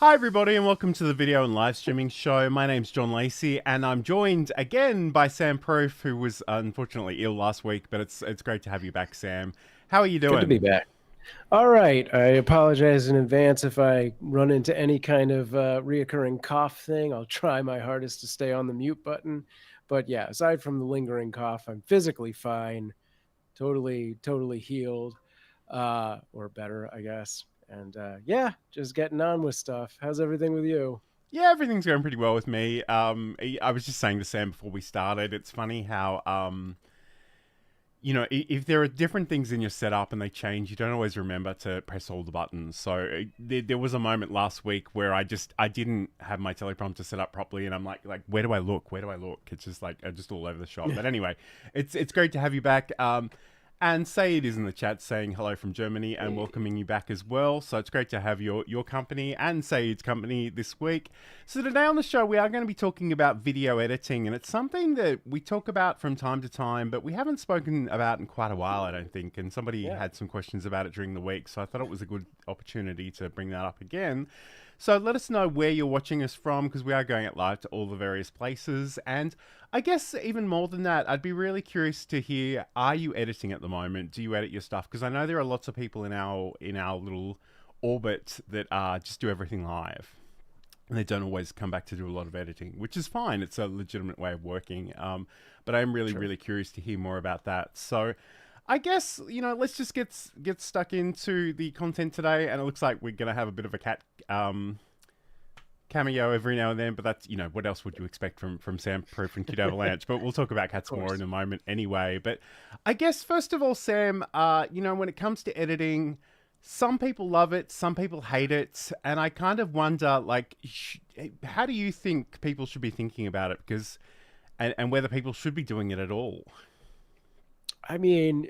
Hi everybody and welcome to the video and live streaming show. My name's John Lacey and I'm joined again by Sam Proof, who was unfortunately ill last week, but it's great to have you back, Sam. How are you Good to doing? be back. All right. I apologize in advance if I run into any kind of reoccurring cough thing. I'll try my hardest to stay on the mute button. But yeah, aside from the lingering cough, I'm physically fine, totally healed, or better, I guess. And yeah, just getting on with stuff. How's everything with you? Yeah, everything's going pretty well with me. I was just saying to Sam before we started, it's funny how if there are different things in your setup and they change, you don't always remember to press all the buttons. So there was a moment last week where I didn't have my teleprompter set up properly, and I'm like, where do I look? Where do I look? It's just like just all over the shop. But anyway, it's great to have you back. And Saeed is in the chat saying hello from Germany and welcoming you back as well. So it's great to have your company and Saeed's company this week. So today on the show, we are going to be talking about video editing, and it's something that we talk about from time to time, but we haven't spoken about in quite a while, I don't think. And somebody Yeah. had some questions about it during the week, so I thought it was a good opportunity to bring that up again. So let us know where you're watching us from, because we are going it live to all the various places. And I guess even more than that, I'd be really curious to hear, are you editing at the moment? Do you edit your stuff? Because I know there are lots of people in our little orbit that just do everything live. And they don't always come back to do a lot of editing, which is fine. It's a legitimate way of working. But I'm really, Sure. really curious to hear more about that. So I guess, let's just get stuck into the content today. And it looks like we're going to have a bit of a cat cameo every now and then, but that's, what else would you expect from Sam Proof and Kid Avalanche? But we'll talk about Of cats more in course. a moment anyway. But I guess, first of all, Sam, when it comes to editing, some people love it, some people hate it, and I kind of wonder, like, how do you think people should be thinking about it? Because, and whether people should be doing it at all. I mean,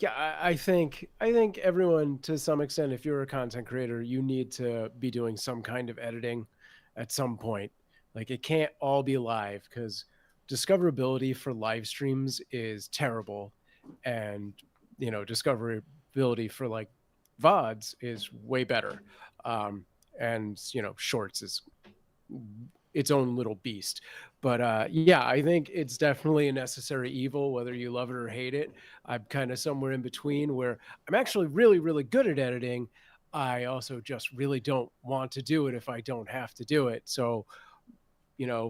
yeah, I think everyone to some extent, if you're a content creator, you need to be doing some kind of editing at some point. Like it can't all be live because discoverability for live streams is terrible. And discoverability for like VODs is way better. And shorts is its own little beast. But yeah, I think it's definitely a necessary evil, whether you love it or hate it. I'm kind of somewhere in between where I'm actually really good at editing. I also just really don't want to do it if I don't have to do it. So,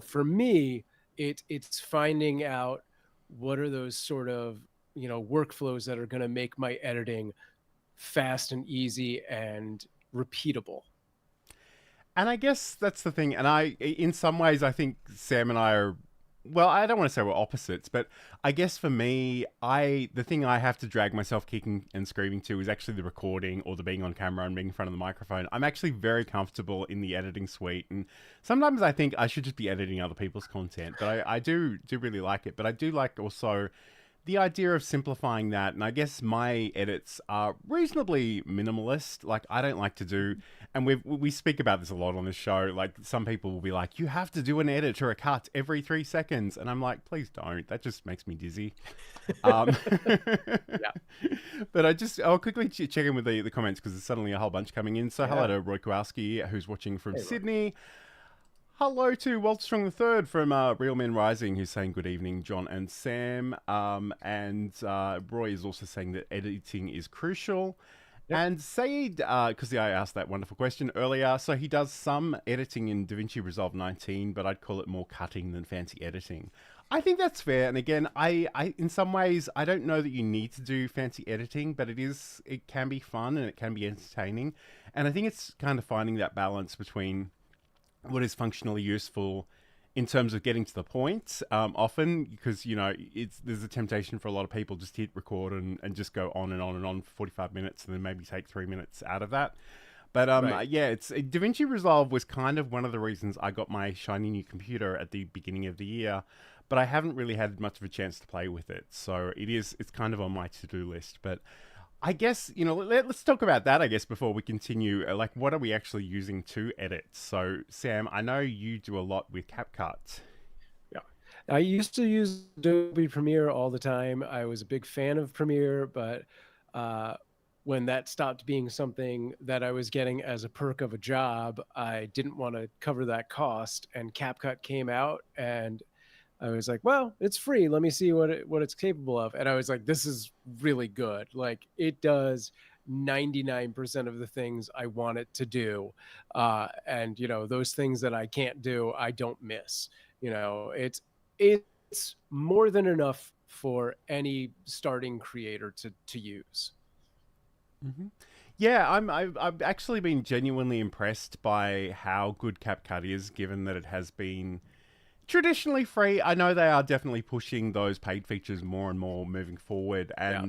for me, it's finding out what are those sort of, workflows that are going to make my editing fast and easy and repeatable. And I guess that's the thing. And in some ways, I think Sam and I are, well, I don't want to say we're opposites, but I guess for me, the thing I have to drag myself kicking and screaming to is actually the recording or the being on camera and being in front of the microphone. I'm actually very comfortable in the editing suite, and sometimes I think I should just be editing other people's content. But I do really like it. But I do like also the idea of simplifying that, and I guess my edits are reasonably minimalist. Like, I don't like to do, and we speak about this a lot on this show. Like, some people will be like, you have to do an edit or a cut every 3 seconds, and I'm like, please don't, that just makes me dizzy. um Yeah. but I'll quickly check in with the comments, because there's suddenly a whole bunch coming in. So hello Yeah. to Roy Kowalski, who's watching from Hey, Roy. Sydney. Hello to Walter Strong the Third from Real Men Rising, who's saying good evening, John and Sam. And Roy is also saying that editing is crucial. Yep. And Saeed, because I asked that wonderful question earlier, so he does some editing in DaVinci Resolve 19, but I'd call it more cutting than fancy editing. I think that's fair. And again, I in some ways, I don't know that you need to do fancy editing, but it can be fun and it can be entertaining. And I think it's kind of finding that balance between what is functionally useful in terms of getting to the point, often, because there's a temptation for a lot of people just to hit record and just go on and on and on for 45 minutes and then maybe take 3 minutes out of that. But Right. yeah, it's DaVinci Resolve was kind of one of the reasons I got my shiny new computer at the beginning of the year, but I haven't really had much of a chance to play with it. So it's kind of on my to-do list. But I guess, let's talk about that, I guess, before we continue. Like, what are we actually using to edit? So, Sam, I know you do a lot with CapCut. Yeah. I used to use Adobe Premiere all the time. I was a big fan of Premiere, but uh, when that stopped being something that I was getting as a perk of a job, I didn't want to cover that cost, and CapCut came out, and I was like, well, it's free. Let me see what it's capable of. And I was like, this is really good. Like it does 99% of the things I want it to do. And those things that I can't do, I don't miss. It's more than enough for any starting creator to use. Hmm. Yeah, I've actually been genuinely impressed by how good CapCut is, given that it has been traditionally free. I know they are definitely pushing those paid features more and more moving forward, Yeah.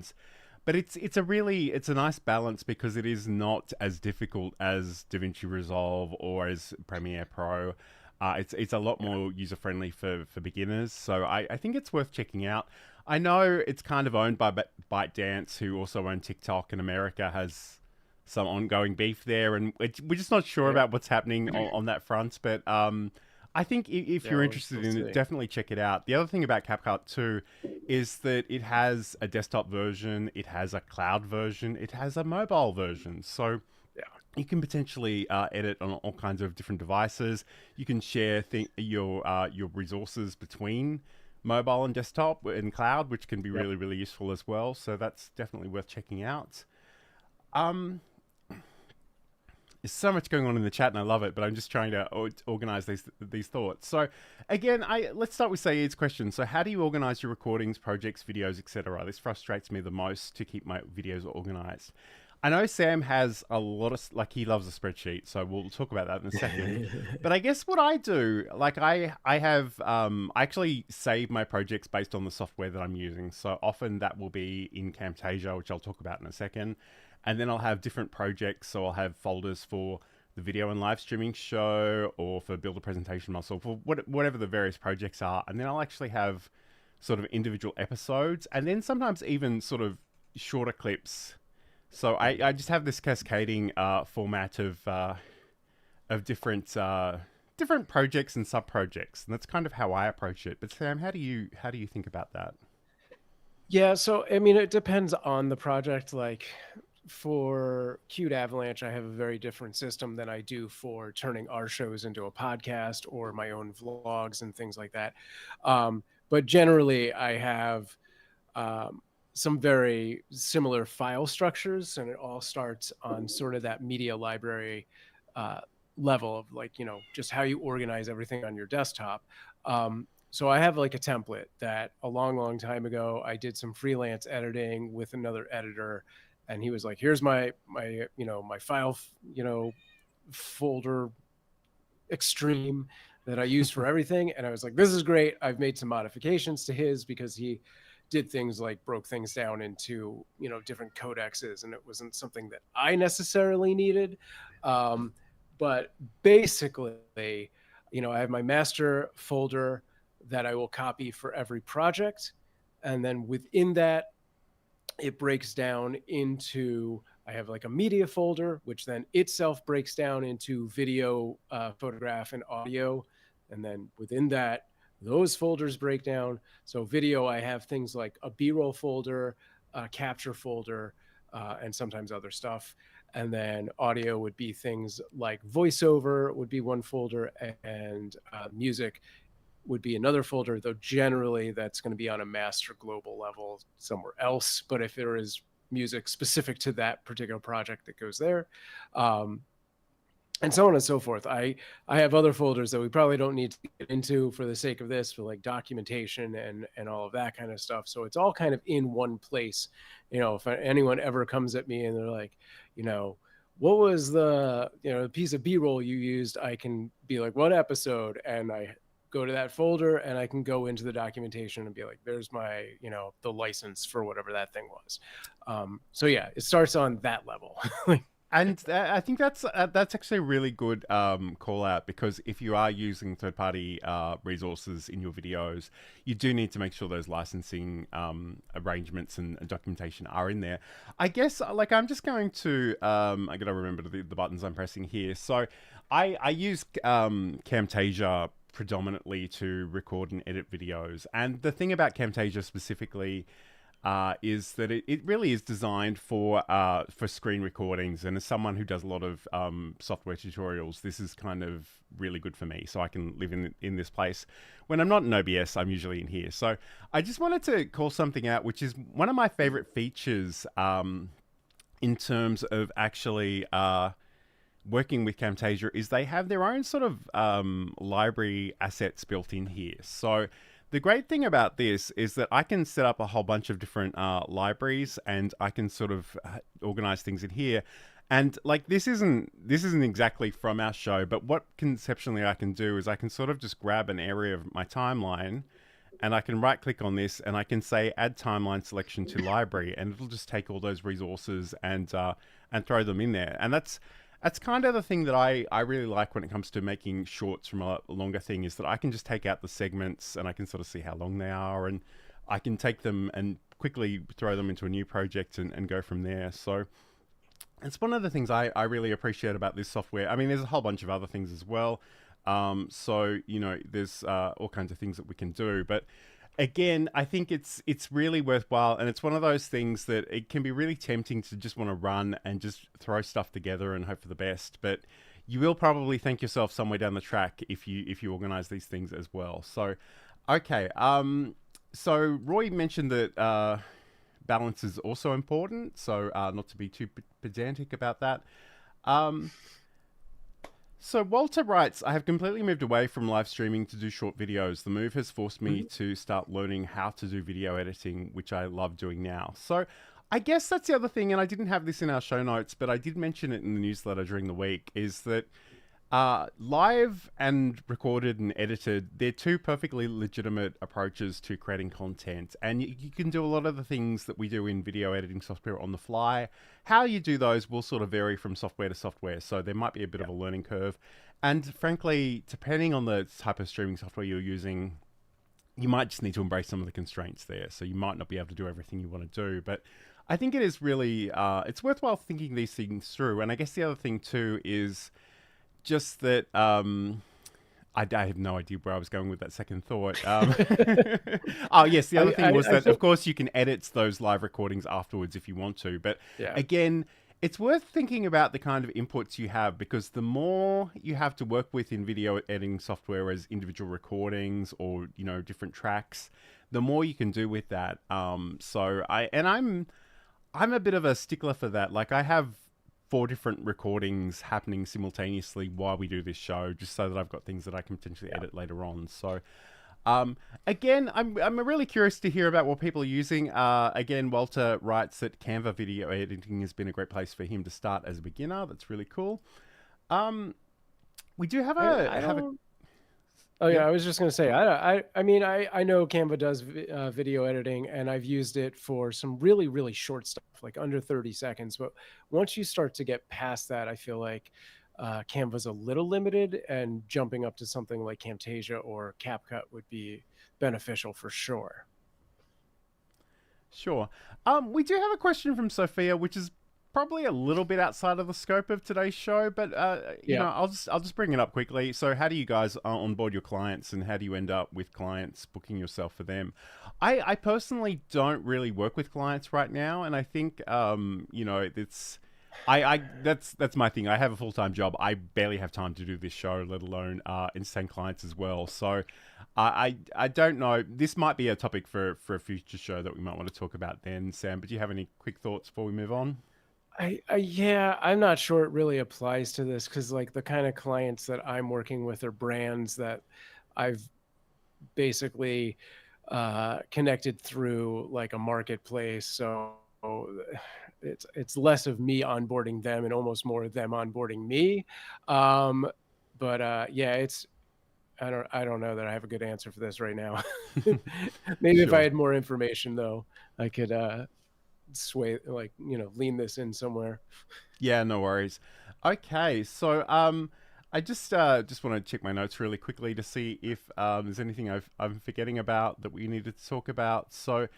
but it's a nice balance because it is not as difficult as DaVinci Resolve or as Premiere Pro. It's a lot more user friendly for beginners, so I think it's worth checking out. I know it's kind of owned by ByteDance, who also own TikTok, and America has some ongoing beef there, and we're just not sure Yep. about what's happening on that front. But I think if Yeah, you're we'll interested still in it, see. definitely check it out. The other thing about CapCut too is that it has a desktop version, it has a cloud version, it has a mobile version. So Yeah. you can potentially edit on all kinds of different devices. You can share your resources between mobile and desktop and cloud, which can be Yep. really useful as well. So that's definitely worth checking out. Um, there's so much going on in the chat, and I love it. But I'm just trying to organize these thoughts. So, again, let's start with Saeed's question. So, how do you organize your recordings, projects, videos, etc.? This frustrates me the most to keep my videos organized. I know Sam has a lot of like he loves a spreadsheet, so we'll talk about that in a second. But I guess what I do, like I have I actually save my projects based on the software that I'm using. So often that will be in Camtasia, which I'll talk about in a second. And then I'll have different projects. So I'll have folders for the video and live streaming show, or for build a presentation muscle, for whatever the various projects are. And then I'll actually have sort of individual episodes, and then sometimes even sort of shorter clips. So I just have this cascading format of different projects and sub projects, and that's kind of how I approach it. But Sam, how do you think about that? Yeah, so I mean, it depends on the project. Like for Cute Avalanche, I have a very different system than I do for turning our shows into a podcast or my own vlogs and things like that. But generally, I have um, some very similar file structures, and it all starts on sort of that media library uh, level of like just how you organize everything on your desktop. So I have like a template that a long time ago I did some freelance editing with another editor, and he was like, here's my file folder extreme that I use for everything. And I was like, this is great. I've made some modifications to his because he did things like broke things down into, different codexes, and it wasn't something that I necessarily needed. Um, but basically, I have my master folder that I will copy for every project. And then within that, it breaks down into I have like a media folder, which then itself breaks down into video, photograph, and audio. And then within that, those folders break down. So video, I have things like a B-roll folder, a capture folder, and sometimes other stuff. And then audio would be things like voiceover would be one folder, and music would be another folder, though generally that's going to be on a master global level somewhere else. But if there is music specific to that particular project, that goes there. Um, and so on and so forth. I have other folders that we probably don't need to get into for the sake of this, for like documentation and all of that kind of stuff. So it's all kind of in one place. If anyone ever comes at me and they're like, what was the piece of B-roll you used, I can be like, what episode? And I go to that folder and I can go into the documentation and be like, there's my the license for whatever that thing was. So yeah, it starts on that level. And I think that's actually a really good call out, because if you are using third party resources in your videos, you do need to make sure those licensing arrangements and documentation are in there. I guess like I'm just going to I got to remember the buttons I'm pressing here. So I use Camtasia predominantly to record and edit videos, and the thing about Camtasia specifically, is that it really is designed for screen recordings. And as someone who does a lot of software tutorials, this is kind of really good for me. So I can live in this place. When I'm not in OBS, I'm usually in here. So I just wanted to call something out, which is one of my favorite features in terms of actually working with Camtasia, is they have their own sort of library assets built in here. So the great thing about this is that I can set up a whole bunch of different libraries, and I can sort of organize things in here. And like this isn't exactly from our show, but what conceptually I can do is I can sort of just grab an area of my timeline, and I can right click on this, and I can say add timeline selection to library, and it'll just take all those resources and throw them in there. And that's kind of the thing that I really like when it comes to making shorts from a longer thing, is that I can just take out the segments and I can sort of see how long they are, and I can take them and quickly throw them into a new project and go from there. So it's one of the things I really appreciate about this software. I mean, there's a whole bunch of other things as well. So, you know, there's all kinds of things that we can do. But again, I think it's really worthwhile. And it's one of those things that it can be really tempting to just want to run and just throw stuff together and hope for the best. But you will probably thank yourself somewhere down the track if you organize these things as well. So, okay. So Roy mentioned that balance is also important, so not to be too pedantic about that. So Walter writes, I have completely moved away from live streaming to do short videos. The move has forced me to start learning how to do video editing, which I love doing now. So I guess that's the other thing, and I didn't have this in our show notes, but I did mention it in the newsletter during the week, is that live and recorded and edited, they're two perfectly legitimate approaches to creating content. And you can do a lot of the things that we do in video editing software on the fly. How you do those will sort of vary from software to software. So there might be a bit of a learning curve. And frankly, depending on the type of streaming software you're using, you might just need to embrace some of the constraints there. So you might not be able to do everything you want to do. But I think it is really, it's worthwhile thinking these things through. And I guess the other thing too is just that I have no idea where I was going with that second thought. Oh, yes, the other thing was that, of course, you can edit those live recordings afterwards if you want to. But again, it's worth thinking about the kind of inputs you have, because the more you have to work with in video editing software as individual recordings or, you know, different tracks, the more you can do with that. So I'm a bit of a stickler for that. Like, I have 4 different recordings happening simultaneously while we do this show, just so that I've got things that I can potentially edit later on. So again, I'm really curious to hear about what people are using. Again, Walter writes that Canva video editing has been a great place for him to start as a beginner. That's really cool. We do have Oh yeah, I was just gonna say, I mean, I know Canva does video editing, and I've used it for some really, really short stuff, like under 30 seconds. But once you start to get past that, I feel like Canva's a little limited, and jumping up to something like Camtasia or CapCut would be beneficial for sure. Sure. We do have a question from Sophia, which is probably a little bit outside of the scope of today's show, but you know, I'll just bring it up quickly. So, how do you guys onboard your clients, and how do you end up with clients booking yourself for them? I personally don't really work with clients right now, and I think you know, that's my thing. I have a full-time job. I barely have time to do this show, let alone entertain clients as well. So I don't know. This might be a topic for a future show that we might want to talk about then, Sam. But do you have any quick thoughts before we move on? Yeah, I'm not sure it really applies to this, because like the kind of clients that I'm working with are brands that I've basically connected through like a marketplace. So it's less of me onboarding them and almost more of them onboarding me. But yeah, it's I don't know that I have a good answer for this right now. Maybe if I Sure. had more information though, I could sway, like, you know, lean this in somewhere. Yeah, no worries. Okay, so I just want to check my notes really quickly to see if there's anything I'm forgetting about that we needed to talk about. So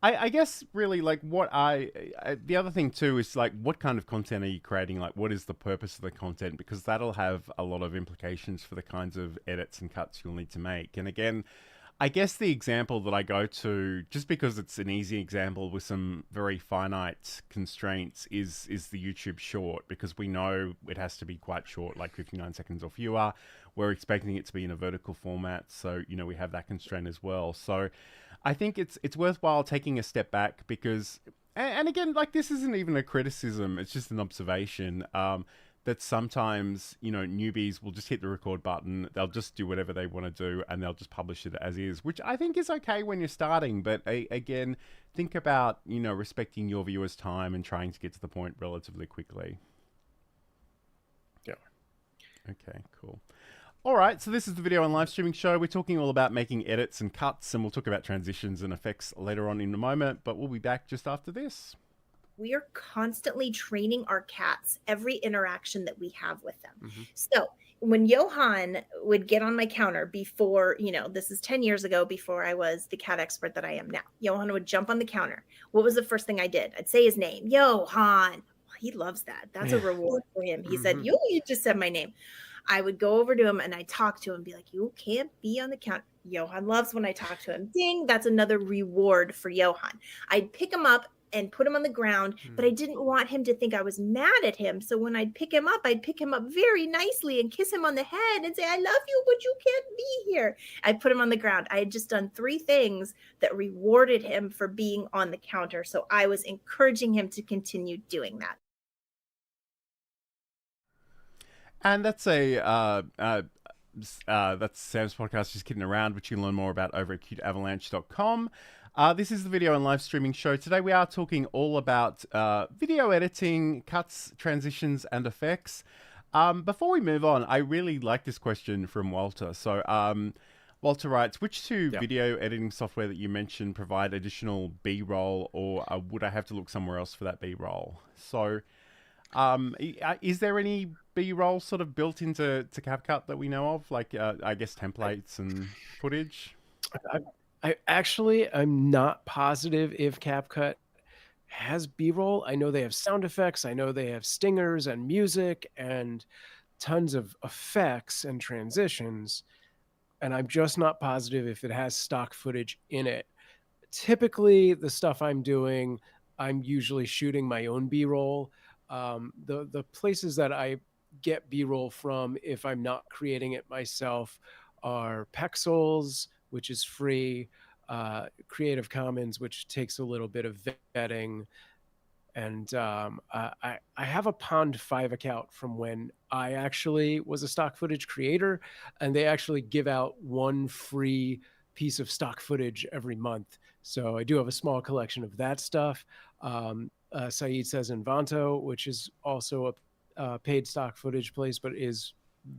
I guess really like the other thing too is like, what kind of content are you creating? Like, what is the purpose of the content? Because that'll have a lot of implications for the kinds of edits and cuts you'll need to make. And again, I guess the example that I go to, just because it's an easy example with some very finite constraints, is the YouTube short, because we know it has to be quite short, like 59 seconds or fewer. We're expecting it to be in a vertical format, so we have that constraint as well. So I think it's worthwhile taking a step back because, and again, like this isn't even a criticism; it's just an observation. That sometimes newbies will just hit the record button, they'll just do whatever they want to do, and they'll just publish it as is, which I think is okay when you're starting. But again, think about respecting your viewers' time and trying to get to the point relatively quickly. Yeah. Okay, cool. All right, so this is the video and live streaming show. We're talking all about making edits and cuts, and we'll talk about transitions and effects later on in a moment, but we'll be back just after this. We are constantly training our cats every interaction that we have with them. Mm-hmm. So when Johan would get on my counter before, this is 10 years ago, before I was the cat expert that I am now, Johan would jump on the counter. What was the first thing I did? I'd say his name, Johan. He loves that. That's a reward for him. He said, you just said my name. I would go over to him and I talk to him and be like, you can't be on the counter. Johan loves when I talk to him. Ding, that's another reward for Johan. I'd pick him up and put him on the ground, but I didn't want him to think I was mad at him. So when I'd pick him up very nicely and kiss him on the head and say, I love you, but you can't be here. I'd put him on the ground. I had just done 3 things that rewarded him for being on the counter. So I was encouraging him to continue doing that. And that's that's Sam's podcast, Just Kidding Around, which you can learn more about over at cuteavalanche.com. This is the video and live streaming show. Today we are talking all about video editing, cuts, transitions, and effects. Before we move on, I really like this question from Walter. So Walter writes, which 2 video editing software that you mentioned provide additional B-roll, or would I have to look somewhere else for that B-roll? So is there any B-roll sort of built into CapCut that we know of? Like, I guess templates and footage? I'm not positive if CapCut has B-roll. I know they have sound effects. I know they have stingers and music and tons of effects and transitions. And I'm just not positive if it has stock footage in it. Typically, the stuff I'm doing, I'm usually shooting my own B-roll. The places that I get B-roll from, if I'm not creating it myself, are Pexels, which is free, Creative Commons, which takes a little bit of vetting, and I have a Pond 5 account from when I actually was a stock footage creator, and they actually give out 1 free piece of stock footage every month. So I do have a small collection of that stuff. Saeed says Envanto, which is also a paid stock footage place, but is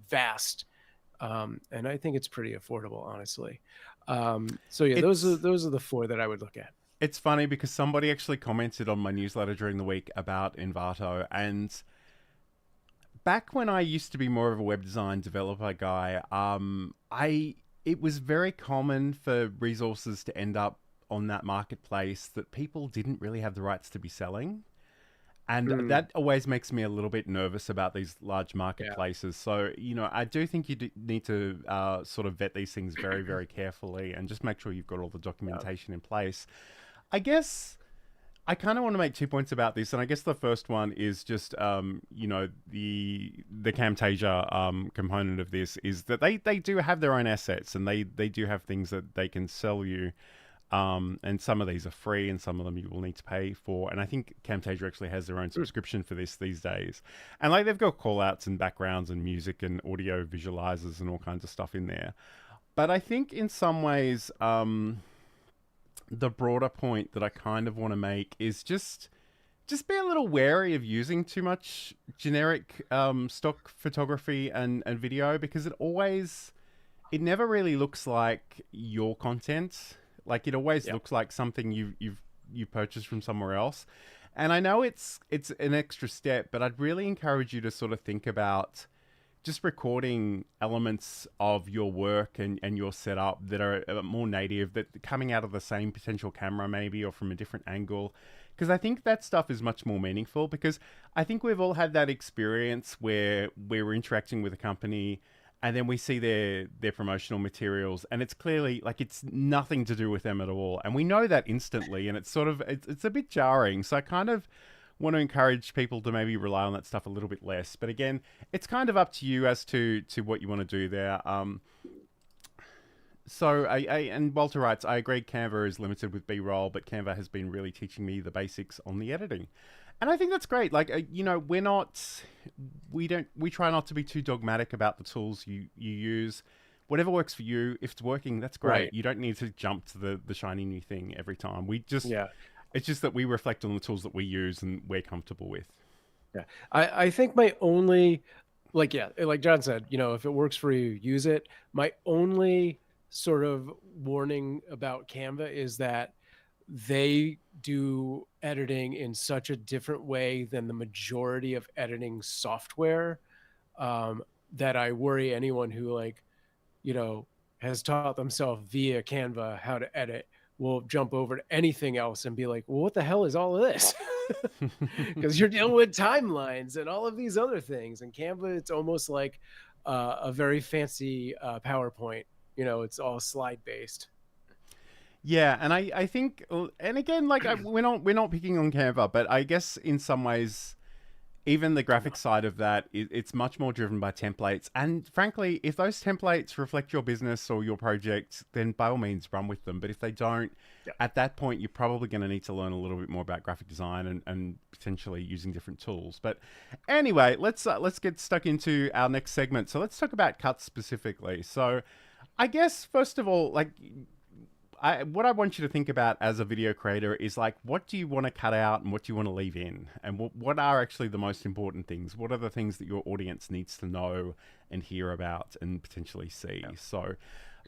vast. And I think it's pretty affordable, honestly. So yeah, those are the 4 that I would look at. It's funny because somebody actually commented on my newsletter during the week about Envato, and back when I used to be more of a web design developer guy, it was very common for resources to end up on that marketplace that people didn't really have the rights to be selling. And that always makes me a little bit nervous about these large marketplaces. So, I do think you need to sort of vet these things very, very carefully and just make sure you've got all the documentation in place. I guess I kind of want to make 2 points about this. And I guess the first one is just, the Camtasia component of this is that they do have their own assets, and they do have things that they can sell you. And some of these are free, and some of them you will need to pay for. And I think Camtasia actually has their own subscription for this these days. And like they've got callouts and backgrounds and music and audio visualizers and all kinds of stuff in there. But I think in some ways, the broader point that I kind of want to make is just be a little wary of using too much generic stock photography and video, because it never really looks like your content. Like, it always looks like something you've purchased from somewhere else. And I know it's an extra step, but I'd really encourage you to sort of think about just recording elements of your work and your setup that are more native, that coming out of the same potential camera maybe, or from a different angle. Because I think that stuff is much more meaningful, because I think we've all had that experience where we're interacting with a company and then we see their promotional materials, and it's clearly like it's nothing to do with them at all, and we know that instantly, and it's sort of it's a bit jarring. So I kind of want to encourage people to maybe rely on that stuff a little bit less. But again, it's kind of up to you as to what you want to do there. So and Walter writes, I agree Canva is limited with B-roll, but Canva has been really teaching me the basics on the editing. And I think that's great. Like, we try not to be too dogmatic about the tools you use. Whatever works for you, if it's working, that's great. Right. You don't need to jump to the shiny new thing every time. It's just that we reflect on the tools that we use and we're comfortable with. Yeah. I think my only, like John said, if it works for you, use it. My only sort of warning about Canva is that they do editing in such a different way than the majority of editing software, that I worry anyone who has taught themselves via Canva how to edit will jump over to anything else and be like, well, what the hell is all of this? Because you're dealing with timelines and all of these other things. And Canva, it's almost like a very fancy PowerPoint. It's all slide based. Yeah, and I think, and again, like we're not picking on Canva, but I guess in some ways, even the graphic side of that, it's much more driven by templates. And frankly, if those templates reflect your business or your project, then by all means run with them. But if they don't, at that point, you're probably going to need to learn a little bit more about graphic design and potentially using different tools. But anyway, let's get stuck into our next segment. So let's talk about cuts specifically. So I guess, first of all, like, what I want you to think about as a video creator is like, what do you want to cut out and what do you want to leave in? And what are actually the most important things? What are the things that your audience needs to know and hear about and potentially see? Yeah. So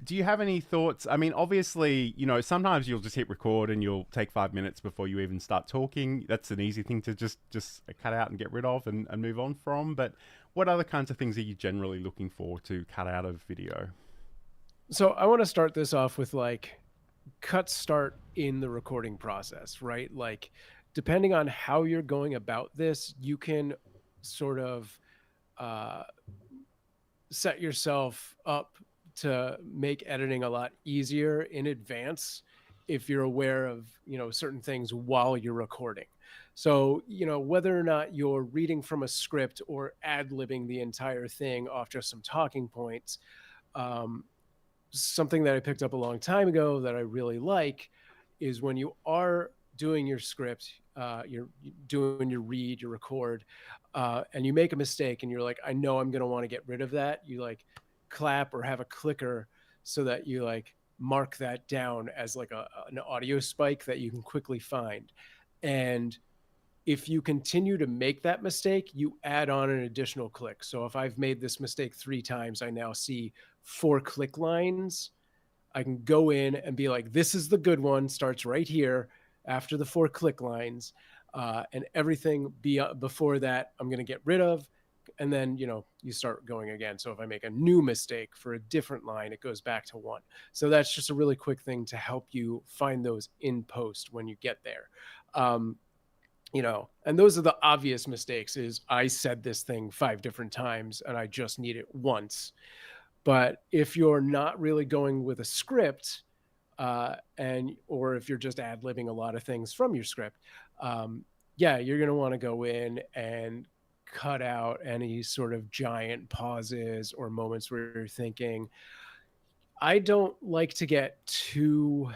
do you have any thoughts? I mean, obviously, sometimes you'll just hit record and you'll take 5 minutes before you even start talking. That's an easy thing to just cut out and get rid of and move on from. But what other kinds of things are you generally looking for to cut out of video? So I want to start this off with cuts start in the recording process, right? Like, depending on how you're going about this, you can sort of set yourself up to make editing a lot easier in advance if you're aware of certain things while you're recording. So whether or not you're reading from a script or ad-libbing the entire thing off just some talking points, something that I picked up a long time ago that I really like is when you are doing your script, you're doing your read, your record, and you make a mistake and you're like, I know I'm going to want to get rid of that. You clap or have a clicker so that you mark that down as an audio spike that you can quickly find. And if you continue to make that mistake, you add on an additional click. So if I've made this mistake 3 times, I now see 4 click lines. I can go in and be like, this is the good one, starts right here after the 4 click lines. And everything before that, I'm going to get rid of. And then, you start going again. So if I make a new mistake for a different line, it goes back to 1. So that's just a really quick thing to help you find those in post when you get there. And those are the obvious mistakes is I said this thing 5 different times and I just need it once. But if you're not really going with a script, or if you're just ad-libbing a lot of things from your script, you're going to want to go in and cut out any sort of giant pauses or moments where you're thinking. I don't like to get too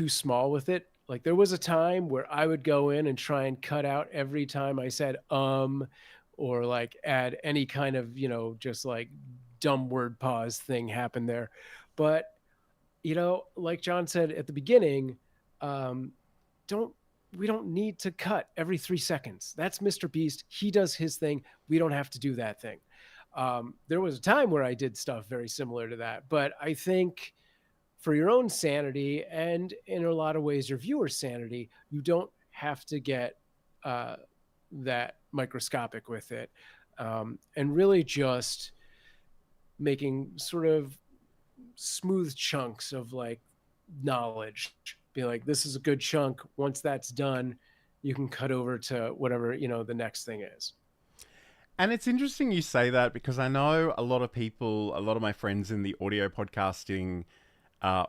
small with it. Like, there was a time where I would go in and try and cut out every time I said or add any kind of just dumb word pause thing happen there. But like John said at the beginning, we don't need to cut every 3 seconds. That's Mr. Beast. He does his thing. We don't have to do that thing. There was a time where I did stuff very similar to that, but I think for your own sanity and in a lot of ways your viewer's sanity, you don't have to get that microscopic with it, and really just making sort of smooth chunks of knowledge. Be like, this is a good chunk. Once that's done, you can cut over to whatever the next thing is. And it's interesting you say that because I know a lot of people, a lot of my friends in the audio podcasting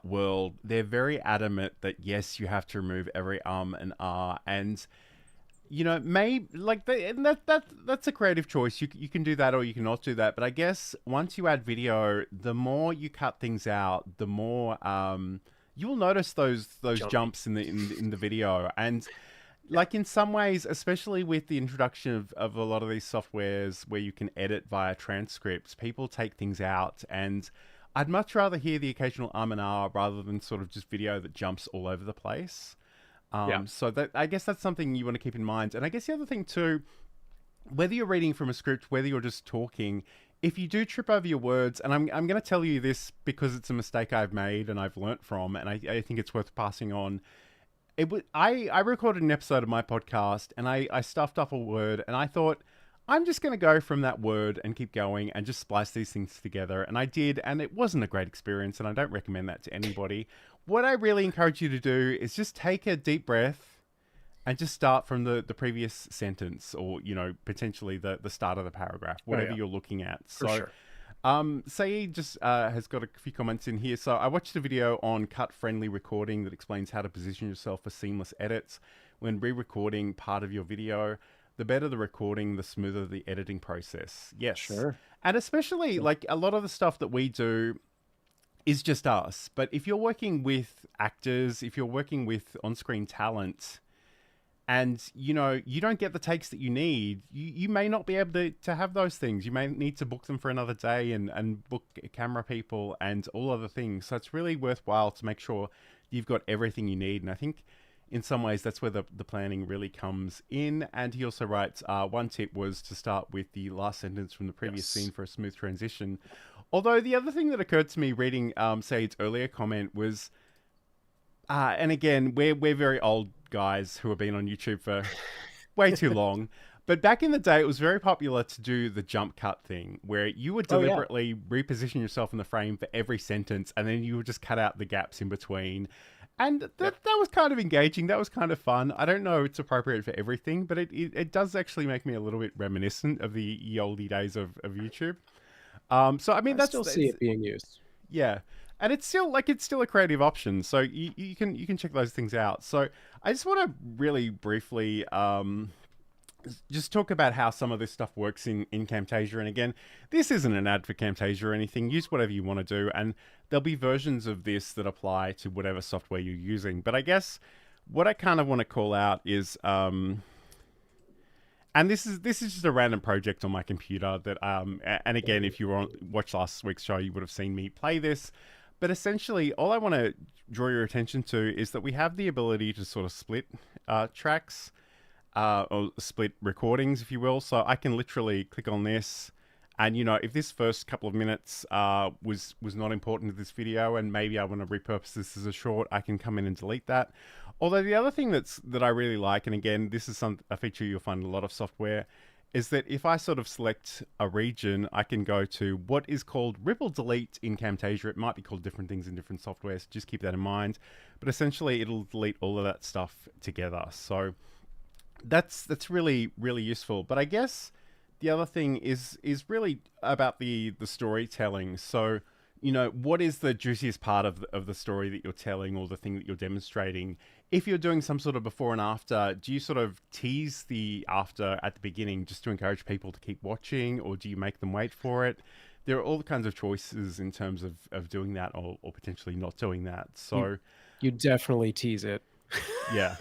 world, they're very adamant that yes, you have to remove every and and maybe like and that's a creative choice. You can do that or you can not do that. But I guess once you add video, the more you cut things out, the more you will notice those jumps in the video. And like in some ways, especially with the introduction of a lot of these softwares where you can edit via transcripts, people take things out, and I'd much rather hear the occasional and rather than sort of just video that jumps all over the place. So that, I guess that's something you want to keep in mind. And I guess the other thing too, whether you're reading from a script, whether you're just talking, if you do trip over your words, and I'm going to tell you this because it's a mistake I've made and I've learnt from, and I think it's worth passing on. I recorded an episode of my podcast and I stuffed up a word and I thought, I'm just going to go from that word and keep going and just splice these things together. And I did, and it wasn't a great experience, and I don't recommend that to anybody. What I really encourage you to do is just take a deep breath and just start from the previous sentence or, potentially the start of the paragraph, whatever you're looking at. For sure. Saeed just has got a few comments in here. So I watched a video on cut-friendly recording that explains how to position yourself for seamless edits when re-recording part of your video. The better the recording, the smoother the editing process. Yes. Sure. And especially like a lot of the stuff that we do is just us. But if you're working with actors, if you're working with on-screen talent, and you don't get the takes that you need, you may not be able to have those things. You may need to book them for another day and book camera people and all other things. So it's really worthwhile to make sure you've got everything you need. And I think in some ways that's where the planning really comes in. And he also writes, one tip was to start with the last sentence from the previous scene for a smooth transition. Although the other thing that occurred to me reading Said's earlier comment was, and again, we're very old guys who have been on YouTube for way too long. But back in the day, it was very popular to do the jump cut thing, where you would deliberately reposition yourself in the frame for every sentence, and then you would just cut out the gaps in between. And that was kind of engaging. That was kind of fun. I don't know if it's appropriate for everything, but it does actually make me a little bit reminiscent of the oldie days of YouTube. So I mean, I still see it being used. Yeah. And it's still a creative option. So you can check those things out. So I just want to really briefly just talk about how some of this stuff works in Camtasia. And again, this isn't an ad for Camtasia or anything. Use whatever you want to do. And there'll be versions of this that apply to whatever software you're using. But I guess what I kind of want to call out is, and this is just a random project on my computer that, and again, if you watched last week's show, you would have seen me play this. But essentially, all I want to draw your attention to is that we have the ability to sort of split tracks, or split recordings, if you will. So I can literally click on this, and if this first couple of minutes was not important to this video, and maybe I want to repurpose this as a short, I can come in and delete that. Although the other thing that I really like, and again, this is a feature you'll find in a lot of software, is that if I sort of select a region, I can go to what is called ripple delete in Camtasia. It might be called different things in different softwares. Just keep that in mind. But essentially, it'll delete all of that stuff together. So that's really, really useful. But I guess the other thing is really about the storytelling. So, what is the juiciest part of the story that you're telling, or the thing that you're demonstrating? If you're doing some sort of before and after, do you sort of tease the after at the beginning just to encourage people to keep watching, or do you make them wait for it? There are all kinds of choices in terms of doing that or potentially not doing that. So you definitely tease it. Yeah.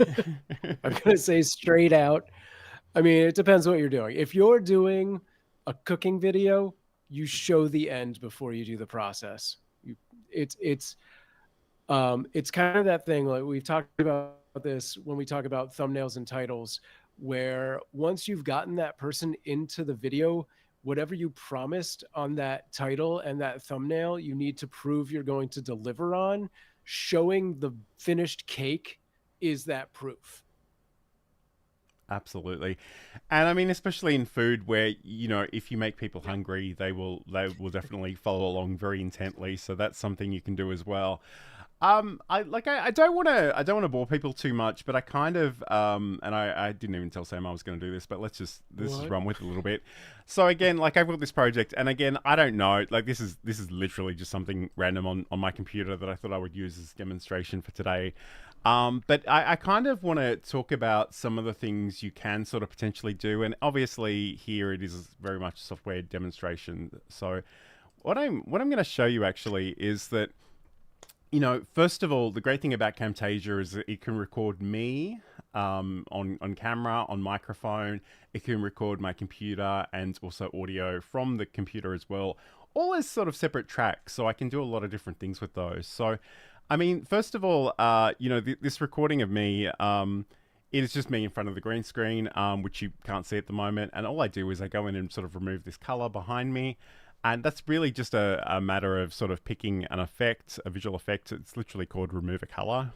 I'm going to say straight out. I mean, it depends what you're doing. If you're doing a cooking video, you show the end before you do the process. It's kind of that thing, like we've talked about this when we talk about thumbnails and titles, where once you've gotten that person into the video, whatever you promised on that title and that thumbnail, you need to prove you're going to deliver on. Showing the finished cake is that proof. Absolutely. And I mean, especially in food where, if you make people hungry, they will definitely follow along very intently. So that's something you can do as well. I don't want to bore people too much, but I kind of and I didn't even tell Sam I was going to do this, but let's just run with it a little bit. So again, like I've got this project, and again, I don't know, like this is literally just something random on my computer that I thought I would use as a demonstration for today. But I kind of want to talk about some of the things you can sort of potentially do, and obviously here it is very much a software demonstration. So what I'm going to show you actually is that, you know, first of all, the great thing about Camtasia is that it can record me on camera, on microphone. It can record my computer and also audio from the computer as well, all as sort of separate tracks. So I can do a lot of different things with those. So, I mean, first of all, you know, this recording of me, it is just me in front of the green screen, which you can't see at the moment. And all I do is I go in and sort of remove this color behind me. And that's really just a matter of sort of picking an effect, a visual effect. It's literally called remove a color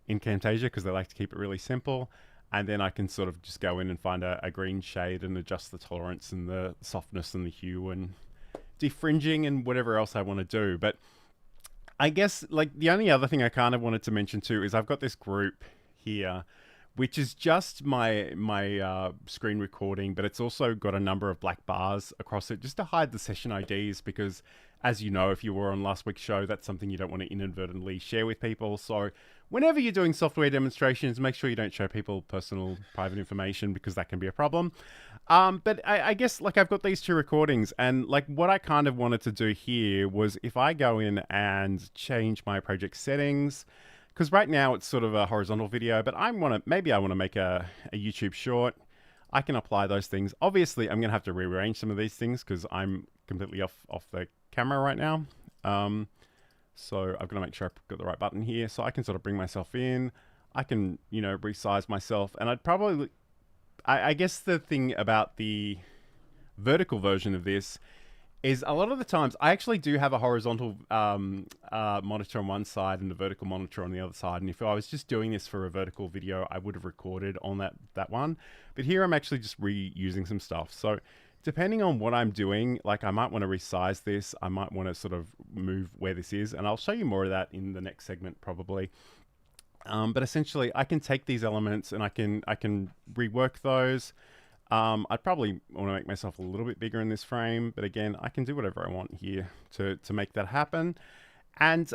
in Camtasia because they like to keep it really simple. And then I can sort of just go in and find a green shade and adjust the tolerance and the softness and the hue and defringing and whatever else I want to do. But I guess like the only other thing I kind of wanted to mention too is I've got this group here, which is just my screen recording, but it's also got a number of black bars across it just to hide the session IDs because, as you know, if you were on last week's show, that's something you don't want to inadvertently share with people. So whenever you're doing software demonstrations, make sure you don't show people personal private information because that can be a problem. But I guess like I've got these two recordings, and like what I kind of wanted to do here was if I go in and change my project settings, because right now it's sort of a horizontal video, but maybe I want to make a YouTube short. I can apply those things. Obviously, I'm going to have to rearrange some of these things because I'm completely off the camera right now. So I've got to make sure I've got the right button here. So I can sort of bring myself in. I can, you know, resize myself. And I'd probably, I guess the thing about the vertical version of this is a lot of the times I actually do have a horizontal monitor on one side and a vertical monitor on the other side. And if I was just doing this for a vertical video, I would have recorded on that one. But here I'm actually just reusing some stuff. So depending on what I'm doing, like I might want to resize this. I might want to sort of move where this is. And I'll show you more of that in the next segment probably. But essentially I can take these elements and I can rework those. I'd probably want to make myself a little bit bigger in this frame, but again, I can do whatever I want here to make that happen. And,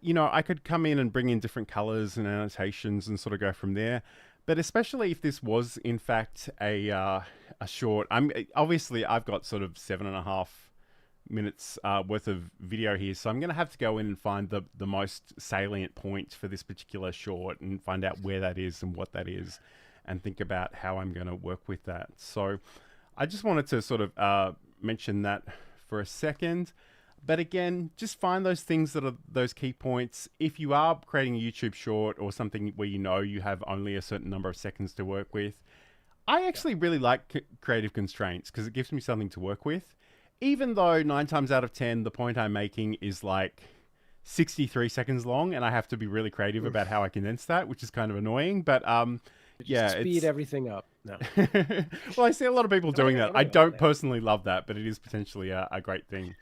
you know, I could come in and bring in different colors and annotations and sort of go from there. But especially if this was, in fact, a short, obviously I've got sort of 7.5 minutes worth of video here. So I'm going to have to go in and find the most salient point for this particular short and find out where that is and what that is, and think about how I'm going to work with that. So I just wanted to sort of mention that for a second. But again, just find those things that are those key points. If you are creating a YouTube short or something where you know you have only a certain number of seconds to work with, I actually really like creative constraints because it gives me something to work with. Even though 9 times out of 10, the point I'm making is like 63 seconds long and I have to be really creative about how I condense that, which is kind of annoying. But yeah, speed everything up. No. Well, I see a lot of people doing that. I don't personally love that, but it is potentially a great thing.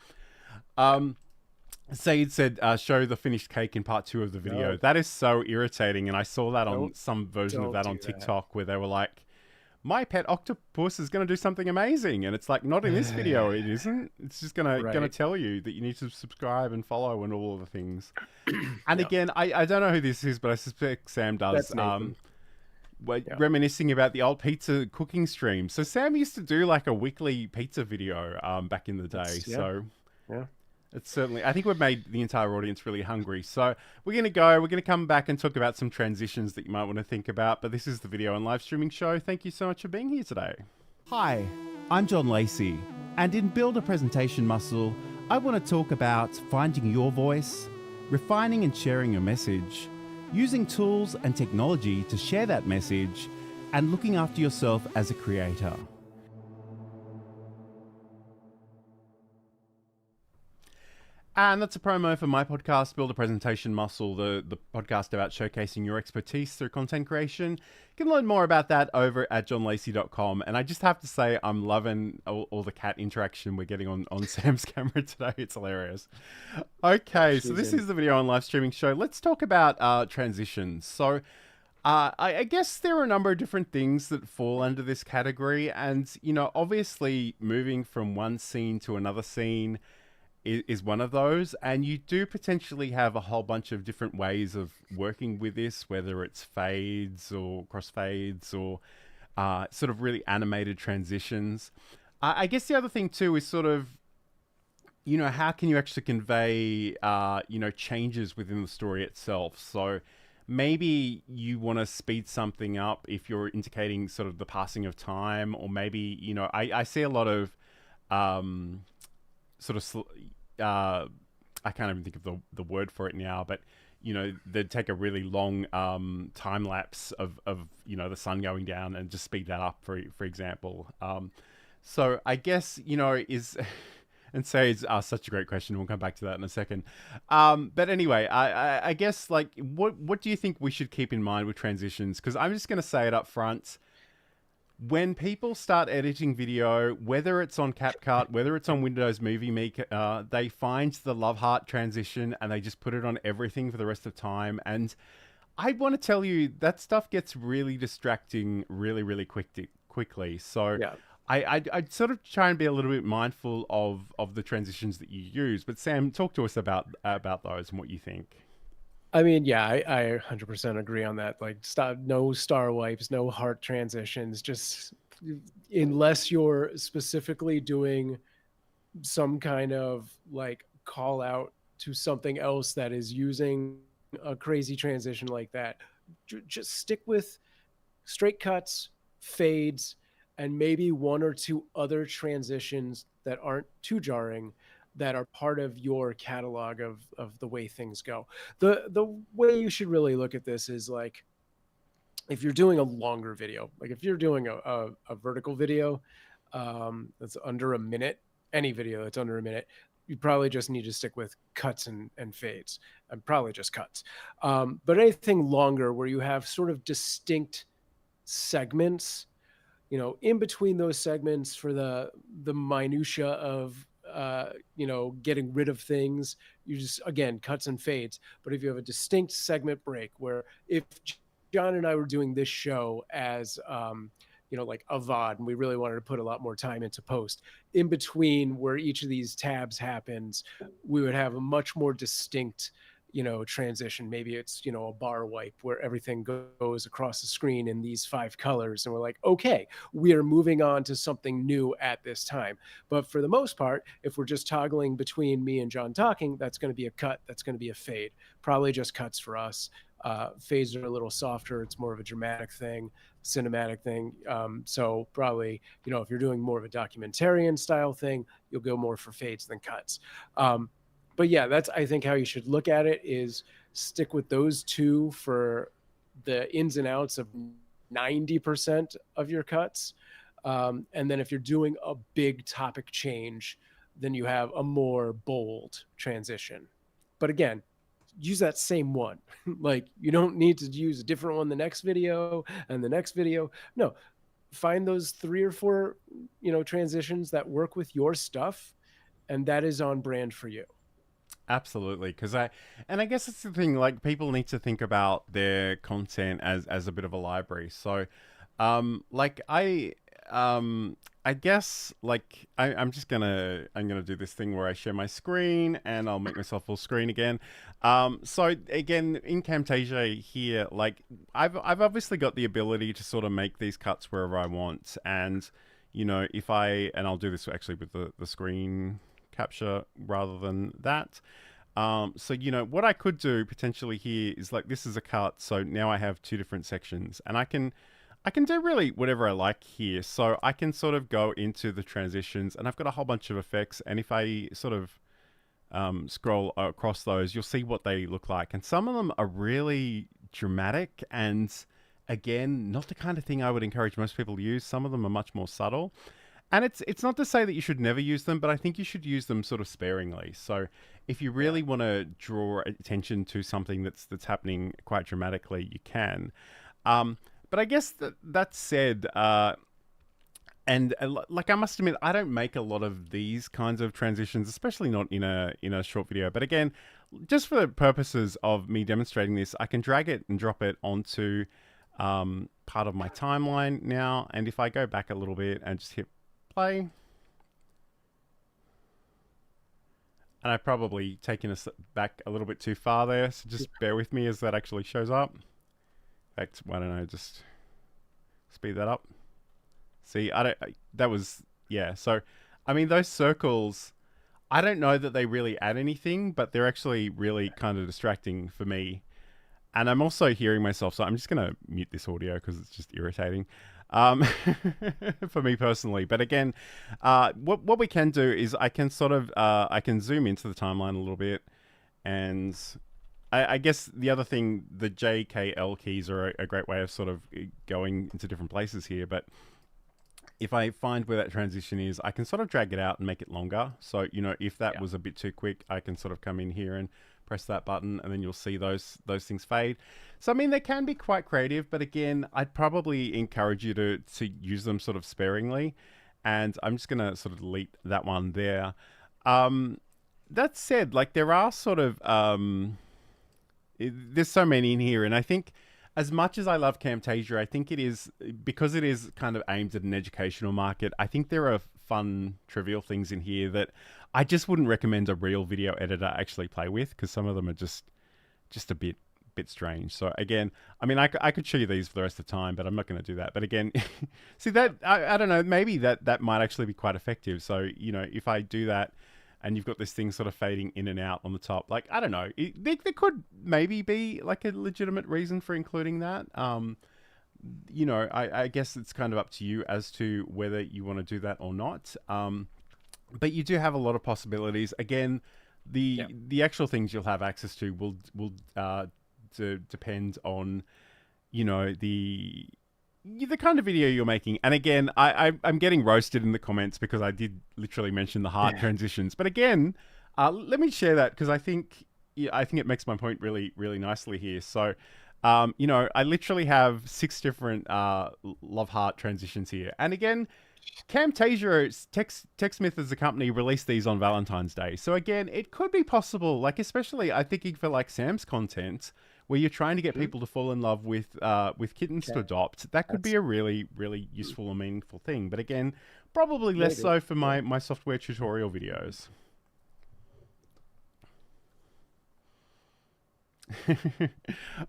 Saeed said, show the finished cake in part 2 of the video. No. That is so irritating. And I saw that on some version of that on TikTok where they were like, my pet octopus is going to do something amazing. And it's like, not in this video, it isn't. It's just going to tell you that you need to subscribe and follow and all of the things. And again, I don't know who this is, but I suspect Sam does. Reminiscing about the old pizza cooking stream. So Sam used to do like a weekly pizza video back in the day. It's certainly, I think we've made the entire audience really hungry. So we're going to come back and talk about some transitions that you might want to think about. But this is the video and live streaming show. Thank you so much for being here today. Hi, I'm John Lacey. And in Build a Presentation Muscle, I want to talk about finding your voice, refining and sharing your message, using tools and technology to share that message, and looking after yourself as a creator. And that's a promo for my podcast, Build a Presentation Muscle, the podcast about showcasing your expertise through content creation. You can learn more about that over at johnlacey.com. And I just have to say, I'm loving all the cat interaction we're getting on Sam's camera today. It's hilarious. Okay, so this is the video on Livestreaming Show. Let's talk about transitions. So I guess there are a number of different things that fall under this category. And, you know, obviously moving from one scene to another scene is one of those, and you do potentially have a whole bunch of different ways of working with this, whether it's fades or crossfades or sort of really animated transitions. I guess the other thing too is sort of, you know, how can you actually convey, you know, changes within the story itself? So maybe you want to speed something up if you're indicating sort of the passing of time, or maybe, you know, I see a lot of sort of I can't even think of the word for it now, but you know, they'd take a really long time lapse of you know, the sun going down and just speed that up for example. So I guess, you know, is and say it's such a great question. We'll come back to that in a second. But anyway, I guess, like, what do you think we should keep in mind with transitions? Because I'm just going to say it up front. When people start editing video, whether it's on CapCut, whether it's on Windows Movie Maker, they find the love heart transition and they just put it on everything for the rest of time. And I want to tell you that stuff gets really distracting really, really quickly. So yeah. I'd sort of try and be a little bit mindful of the transitions that you use. But Sam, talk to us about those and what you think. I mean, yeah, I 100% agree on that. Like, no star wipes, no heart transitions, just unless you're specifically doing some kind of like call out to something else that is using a crazy transition like that. Just stick with straight cuts, fades, and maybe one or two other transitions that aren't too jarring, that are part of your catalog of the way things go. The way you should really look at this is, like, if you're doing a longer video, like if you're doing a vertical video that's under a minute, any video that's under a minute, you probably just need to stick with cuts and fades, and probably just cuts. But anything longer where you have sort of distinct segments, you know, in between those segments for the minutia of you know, getting rid of things, you just, again, cuts and fades. But if you have a distinct segment break, where if John and I were doing this show as you know, like a VOD, and we really wanted to put a lot more time into post, in between where each of these tabs happens, we would have a much more distinct, you know, transition. Maybe it's, you know, a bar wipe where everything goes across the screen in these 5 colors. And we're like, okay, we are moving on to something new at this time. But for the most part, if we're just toggling between me and John talking, that's going to be a cut. That's going to be a fade. Probably just cuts for us. Fades are a little softer. It's more of a dramatic thing, cinematic thing. So probably, you know, if you're doing more of a documentarian style thing, you'll go more for fades than cuts. But yeah, that's, I think, how you should look at it, is stick with those two for the ins and outs of 90% of your cuts. And then if you're doing a big topic change, then you have a more bold transition. But again, use that same one. Like, you don't need to use a different one the next video and the next video. No, find those 3 or 4, you know, transitions that work with your stuff, and that is on brand for you. Absolutely, because I guess it's the thing, like, people need to think about their content as a bit of a library. So, like, I guess, like, I'm gonna do this thing where I share my screen and I'll make myself full screen again. So again, in Camtasia here, like, I've obviously got the ability to sort of make these cuts wherever I want, and you know, and I'll do this actually with the screen capture rather than that. So, you know, what I could do potentially here is, like, this is a cut. So now I have 2 different sections, and I can do really whatever I like here. So I can sort of go into the transitions, and I've got a whole bunch of effects. And if I sort of scroll across those, you'll see what they look like. And some of them are really dramatic, and again, not the kind of thing I would encourage most people to use. Some of them are much more subtle. And it's not to say that you should never use them, but I think you should use them sort of sparingly. So if you really want to draw attention to something that's happening quite dramatically, you can. But I guess that said, like I must admit, I don't make a lot of these kinds of transitions, especially not in a short video. But again, just for the purposes of me demonstrating this, I can drag it and drop it onto part of my timeline now. And if I go back a little bit and just hit play, and I've probably taken us back a little bit too far there, so just bear with me as that actually shows up. In fact, why don't I just speed that up? See, that was, yeah. So, I mean, those circles, I don't know that they really add anything, but they're actually really kind of distracting for me. And I'm also hearing myself, so I'm just going to mute this audio because it's just irritating for me personally. But again, what we can do is I can sort of, I can zoom into the timeline a little bit. And I guess the other thing, the JKL keys are a great way of sort of going into different places here. But if I find where that transition is, I can sort of drag it out and make it longer. So, you know, if that was a bit too quick, I can sort of come in here and press that button, and then you'll see those things fade. So, I mean, they can be quite creative, but again, I'd probably encourage you to use them sort of sparingly. And I'm just going to sort of delete that one there. That said, like there are sort of, there's so many in here, and I think as much as I love Camtasia, I think it is, because it is kind of aimed at an educational market, I think there are fun, trivial things in here that I just wouldn't recommend a real video editor actually play with, because some of them are just a bit strange. So again, I mean, I could show you these for the rest of the time, but I'm not going to do that. But again, see that, I don't know, maybe that might actually be quite effective. So, you know, if I do that, and you've got this thing sort of fading in and out on the top. Like, I don't know. There could maybe be like a legitimate reason for including that. You know, I guess it's kind of up to you as to whether you want to do that or not. But you do have a lot of possibilities. Again, the actual things you'll have access to will depend on, you know, the kind of video you're making. And again, I'm getting roasted in the comments because I did literally mention the heart transitions. But again, let me share that because I think it makes my point really, really nicely here. So, you know, I literally have 6 different love heart transitions here. And again, Camtasia, TechSmith as a company released these on Valentine's Day. So again, it could be possible, like especially I'm thinking for like Sam's content, where you're trying to get people to fall in love with kittens to adopt. That could be a really, really useful and meaningful thing. But again, probably less so for my software tutorial videos.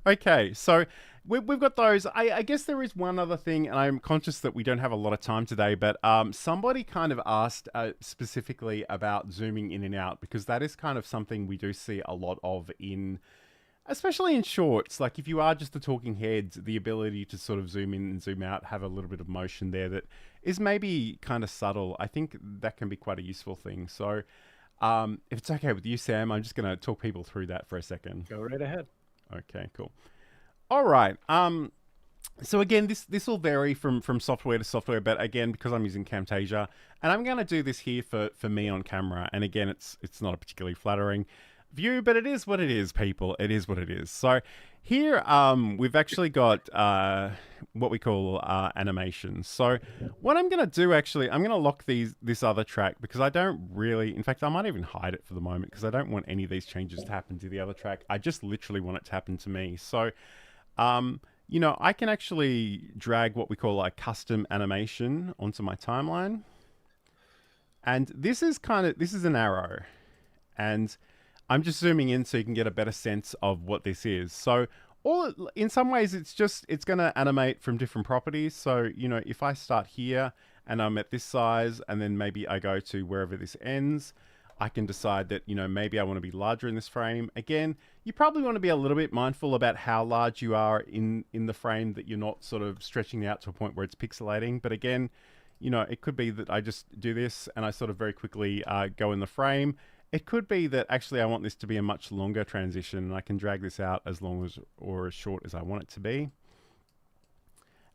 Okay, so we've got those. I guess there is one other thing, and I'm conscious that we don't have a lot of time today, but somebody kind of asked specifically about zooming in and out, because that is kind of something we do see a lot of especially in shorts. Like if you are just a talking head, the ability to sort of zoom in and zoom out, have a little bit of motion there that is maybe kind of subtle. I think that can be quite a useful thing. So if it's okay with you, Sam, I'm just going to talk people through that for a second. Go right ahead. Okay, cool. All right. So again, this will vary from software to software, but again, because I'm using Camtasia, and I'm going to do this here for me on camera. And again, it's not a particularly flattering view, but it is what it is, people. It is what it is. So here we've actually got what we call animations. So what I'm going to do, actually, I'm going to lock this other track, because I don't really, in fact, I might even hide it for the moment, because I don't want any of these changes to happen to the other track. I just literally want it to happen to me. So you know, I can actually drag what we call a custom animation onto my timeline. And this is an arrow, and I'm just zooming in so you can get a better sense of what this is. So in some ways, it's going to animate from different properties. So, you know, if I start here and I'm at this size, and then maybe I go to wherever this ends, I can decide that, you know, maybe I want to be larger in this frame. Again, you probably want to be a little bit mindful about how large you are in the frame, that you're not sort of stretching out to a point where it's pixelating. But again, you know, it could be that I just do this and I sort of very quickly go in the frame. It could be that actually I want this to be a much longer transition, and I can drag this out as long as or as short as I want it to be.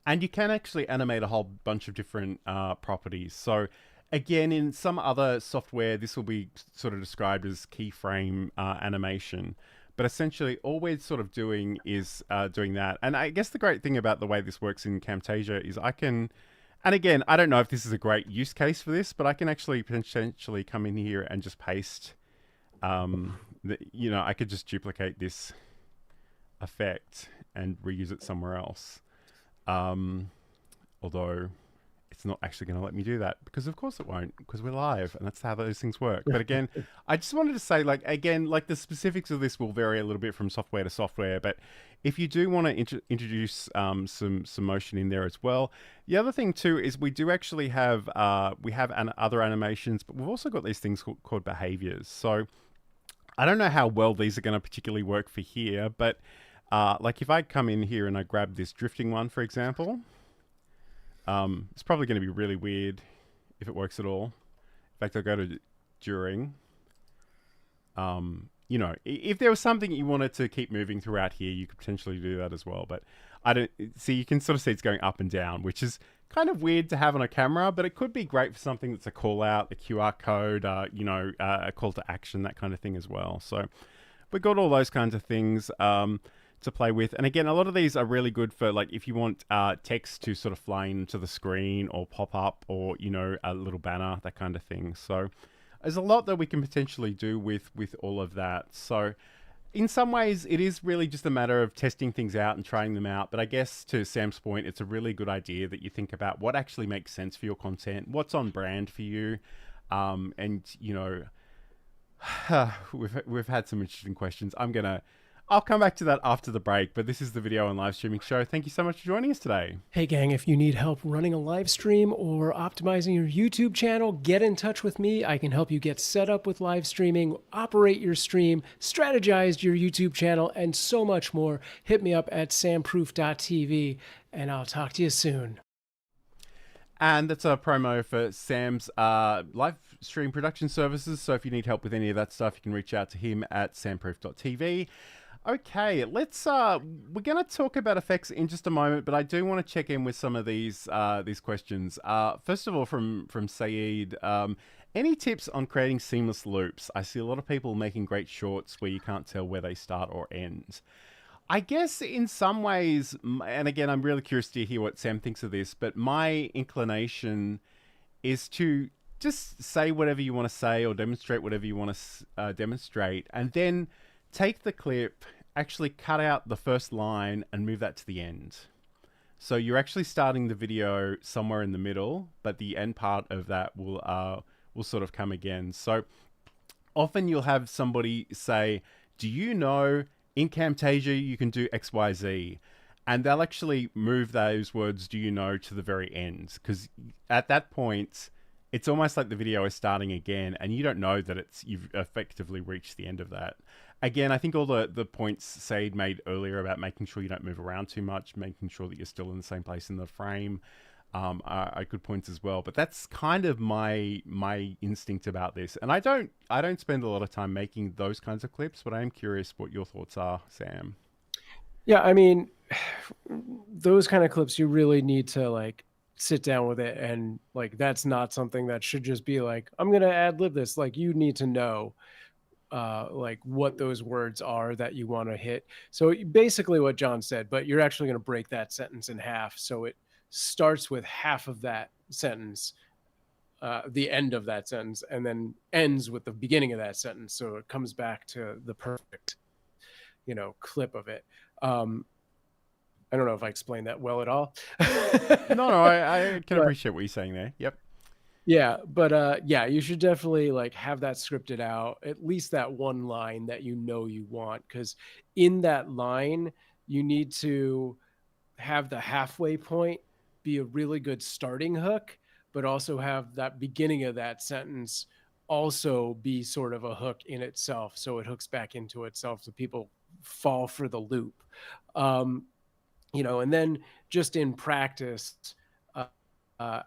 And you can actually animate a whole bunch of different properties. So again, in some other software, this will be sort of described as keyframe animation. But essentially, all we're sort of doing is doing that. And I guess the great thing about the way this works in Camtasia is I can, and again, I don't know if this is a great use case for this, but I can actually potentially come in here and just paste, I could just duplicate this effect and reuse it somewhere else. Although it's not actually going to let me do that because of course it won't, because we're live and that's how those things work. But again, I just wanted to say, like, again, like the specifics of this will vary a little bit from software to software, but if you do want to introduce some motion in there as well. The other thing too is we do actually have other animations, but we've also got these things called behaviors. So I don't know how well these are going to particularly work for here, but like if I come in here and I grab this drifting one, for example, it's probably going to be really weird if it works at all. In fact, I'll go to during. If there was something you wanted to keep moving throughout here, you could potentially do that as well. But I don't see, you can sort of see it's going up and down, which is kind of weird to have on a camera, but it could be great for something that's a call out, a QR code, a call to action, that kind of thing as well. So we've got all those kinds of things to play with. And again, a lot of these are really good for, like, if you want text to sort of fly into the screen or pop up, or, a little banner, that kind of thing. So there's a lot that we can potentially do with all of that. So in some ways, it is really just a matter of testing things out and trying them out. But I guess to Sam's point, it's a really good idea that you think about what actually makes sense for your content, what's on brand for you. We've had some interesting questions. I'll come back to that after the break, but this is the Video and Live Streaming Show. Thank you so much for joining us today. Hey gang, if you need help running a live stream or optimizing your YouTube channel, get in touch with me. I can help you get set up with live streaming, operate your stream, strategize your YouTube channel, and so much more. Hit me up at samproof.tv, and I'll talk to you soon. And that's a promo for Sam's live stream production services. So if you need help with any of that stuff, you can reach out to him at samproof.tv. Okay, we're going to talk about effects in just a moment, but I do want to check in with some of these questions. First of all, from Saeed, any tips on creating seamless loops? I see a lot of people making great shorts where you can't tell where they start or end. I guess in some ways, and again, I'm really curious to hear what Sam thinks of this, but my inclination is to just say whatever you want to say or demonstrate whatever you want to demonstrate, and then take the clip, actually cut out the first line and move that to the end. So you're actually starting the video somewhere in the middle, but the end part of that will sort of come again. So often you'll have somebody say, do you know in Camtasia you can do XYZ? And they'll actually move those words, do you know, to the very end. Because at that point, it's almost like the video is starting again, and you don't know that you've effectively reached the end of that. Again, I think all the points Said made earlier about making sure you don't move around too much, making sure that you're still in the same place in the frame, are good points as well. But that's kind of my instinct about this. And I don't spend a lot of time making those kinds of clips, but I am curious what your thoughts are, Sam. Yeah, I mean, those kind of clips, you really need to like sit down with it, and like that's not something that should just be like, I'm gonna ad lib this. Like, you need to know like what those words are that you want to hit. So basically what John said, but you're actually going to break that sentence in half. So it starts with half of that sentence, the end of that sentence, and then ends with the beginning of that sentence. So it comes back to the perfect, clip of it. I don't know if I explained that well at all. No, I can appreciate what you're saying there. Yep. Yeah, but yeah, you should definitely like have that scripted out, at least that one line that you want, because in that line, you need to have the halfway point be a really good starting hook, but also have that beginning of that sentence also be sort of a hook in itself, so it hooks back into itself, so people fall for the loop. And then just in practice,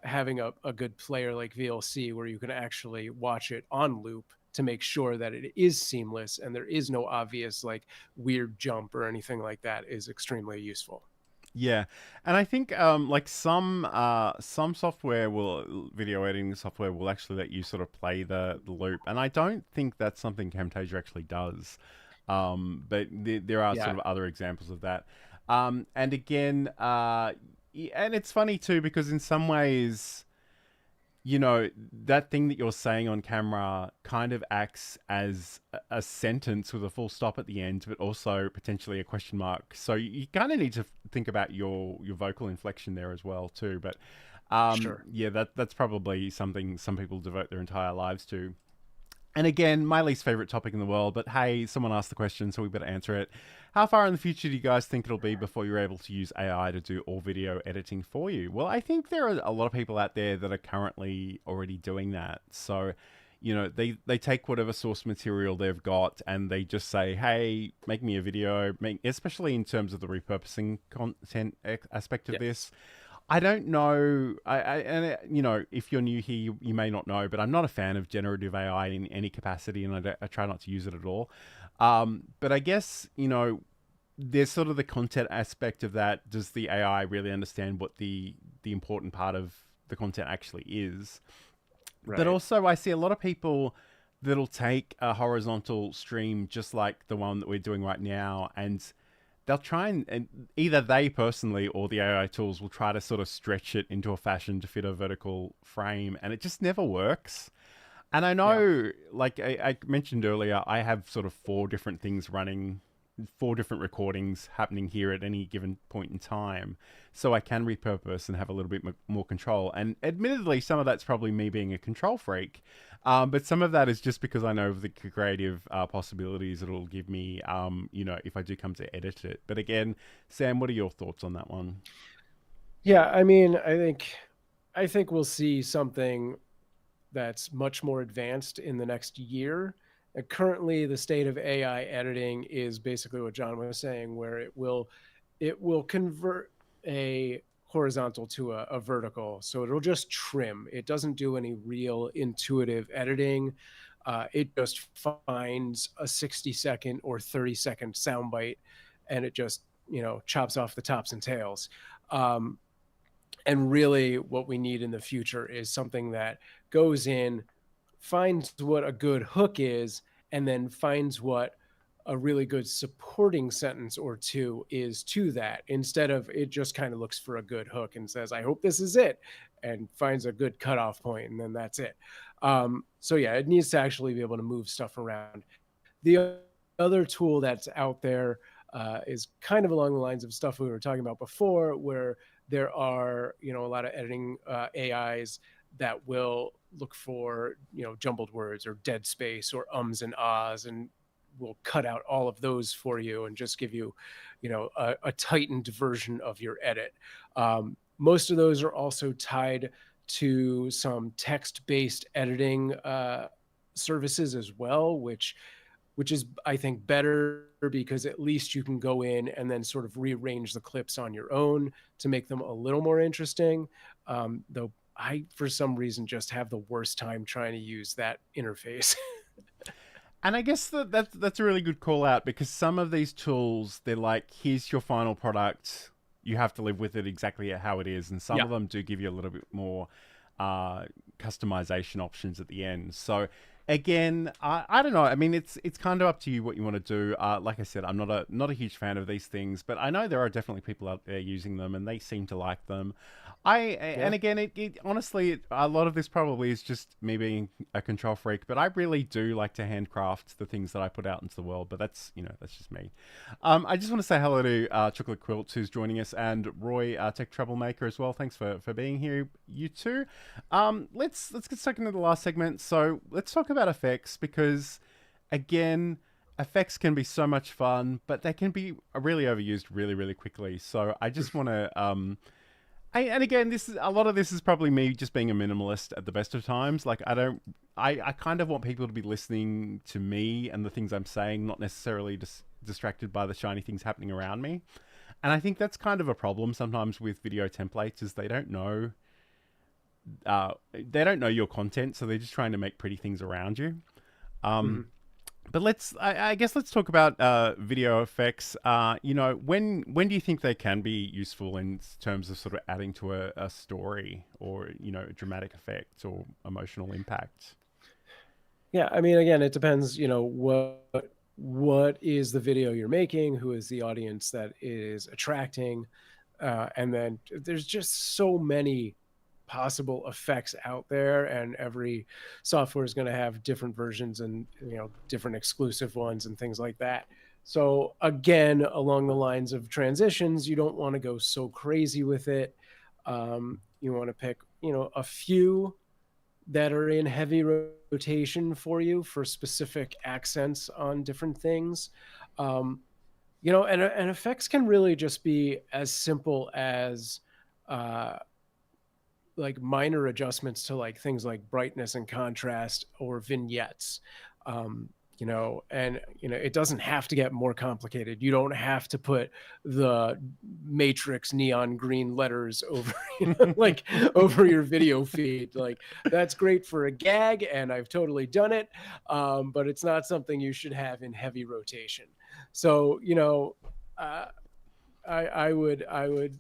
having a good player like VLC where you can actually watch it on loop to make sure that it is seamless and there is no obvious like weird jump or anything like that is extremely useful. Yeah, and I think like some software will video editing software will actually let you sort of play the loop, and I don't think that's something Camtasia actually does. But there are sort Yeah, of other examples of that. And again, and it's funny too because in some ways, you know, that thing that you're saying on camera kind of acts as a sentence with a full stop at the end, but also potentially a question mark. So you kind of need to think about your vocal inflection there as well too. But sure. yeah, that's probably something some people devote their entire lives to. And again, my least favorite topic in the world, but hey, someone asked the question, so we better answer it. How far in the future do you guys think it'll be before you're able to use AI to do all video editing for you? Well, I think there are a lot of people out there that are currently already doing that. So, you know, they take whatever source material they've got and they just say, hey, make me a video, especially in terms of the repurposing content aspect of Yeah. this. I don't know. You know, if you're new here, you may not know, but I'm not a fan of generative AI in any capacity, and I try not to use it at all. But I guess, you know, there's sort of the content aspect of that. Does the AI really understand what the important part of the content actually is? But Right. also, I see a lot of people that'll take a horizontal stream just like the one that we're doing right now, and they'll try and either they personally or the AI tools will try to sort of stretch it into a fashion to fit a vertical frame, and it just never works. And I Yeah. know, like I mentioned earlier, I have sort of four different things running, four different recordings happening here at any given point in time. So I can repurpose and have a little bit more control. And admittedly, some of that's probably me being a control freak. But some of that is just because I know of the creative possibilities it'll give me, you know, if I do come to edit it. But again, Sam, what are your thoughts on that one? Yeah, I mean, I think we'll see something that's much more advanced in the next year. And currently, the state of AI editing is basically what John was saying, where it will convert a horizontal to a vertical. So it'll just trim. It doesn't do any real intuitive editing. It just finds a 60-second or 30-second soundbite, and it just chops off the tops and tails. Um, and really, what we need in the future is something that goes in, finds what a good hook is, and then finds what a really good supporting sentence or two is to that, instead of it just kind of looks for a good hook and says, I hope this is it, and finds a good cutoff point, and then that's it. So, yeah, it needs to actually be able to move stuff around. The other tool that's out there is kind of along the lines of stuff we were talking about before, where there are a lot of editing AIs that will look for jumbled words or dead space or ums and ahs, and will cut out all of those for you and just give you a tightened version of your edit. Most of those are also tied to some text-based editing services as well, which is, I think, better because at least you can go in and then sort of rearrange the clips on your own to make them a little more interesting. Though I, for some reason, just have the worst time trying to use that interface. And I guess that's a really good call out because some of these tools, they're like, here's your final product. You have to live with it exactly how it is. And some Yeah. of them do give you a little bit more customization options at the end. So again, I don't know. I mean, it's kind of up to you what you want to do. Like I said, I'm not a huge fan of these things, but I know there are definitely people out there using them, and they seem to like them. And again, it honestly, a lot of this probably is just me being a control freak, but I really do like to handcraft the things that I put out into the world. But that's that's just me. I just want to say hello to Chocolate Quilts, who's joining us, and Roy, Tech Troublemaker as well. Thanks for being here, you two. Let's get stuck into the last segment. So let's talk about effects because, again, effects can be so much fun, but they can be really overused really, really quickly. So I just want to and again, this is a lot of this is probably me just being a minimalist at the best of times. Like I kind of want people to be listening to me and the things I'm saying, not necessarily distracted by the shiny things happening around me. And I think that's kind of a problem sometimes with video templates is they don't know your content, so they're just trying to make pretty things around you. Mhm. But I guess let's talk about video effects. When do you think they can be useful in terms of sort of adding to a story, or dramatic effect or emotional impact? Yeah, I mean, again, it depends, what is the video you're making, who is the audience that is attracting, and then there's just so many possible effects out there, and every software is going to have different versions and different exclusive ones and things like that. So again, along the lines of transitions, you don't want to go so crazy with it. You want to pick a few that are in heavy rotation for you for specific accents on different things. And effects can really just be as simple as uh, like minor adjustments to like things like brightness and contrast or vignettes. It doesn't have to get more complicated. You don't have to put the matrix neon green letters over like over your video feed. Like, that's great for a gag, and I've totally done it, but it's not something you should have in heavy rotation. So uh, I would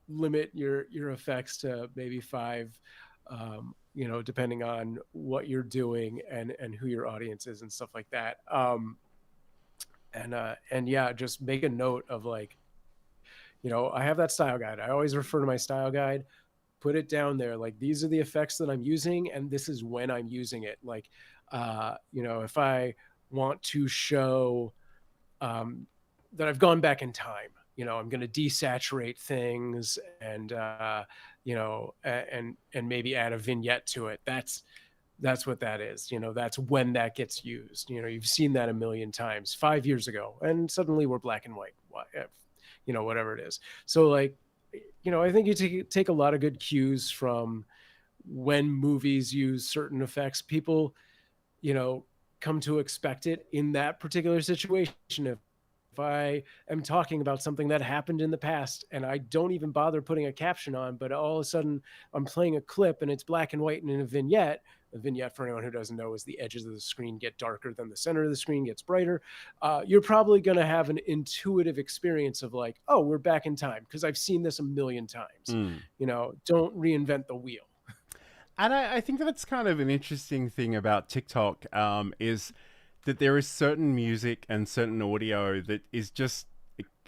limit your effects to maybe 5, depending on what you're doing and who your audience is and stuff like that. And yeah, just make a note of like, I have that style guide. I always refer to my style guide, put it down there. Like, these are the effects that I'm using, and this is when I'm using it. Like, if I want to show that I've gone back in time, I'm going to desaturate things and and maybe add a vignette to it. That's what that is. That's when that gets used. You've seen that a million times 5 years ago, and suddenly we're black and white, whatever it is. So like, I think you take a lot of good cues from when movies use certain effects. People, come to expect it in that particular situation. If I am talking about something that happened in the past and I don't even bother putting a caption on, but all of a sudden I'm playing a clip and it's black and white and in a vignette. A vignette, for anyone who doesn't know, is the edges of the screen get darker than the center of the screen gets brighter. You're probably going to have an intuitive experience of like, oh, we're back in time because I've seen this a million times. Don't reinvent the wheel. And I think that's kind of an interesting thing about TikTok, is that there is certain music and certain audio that is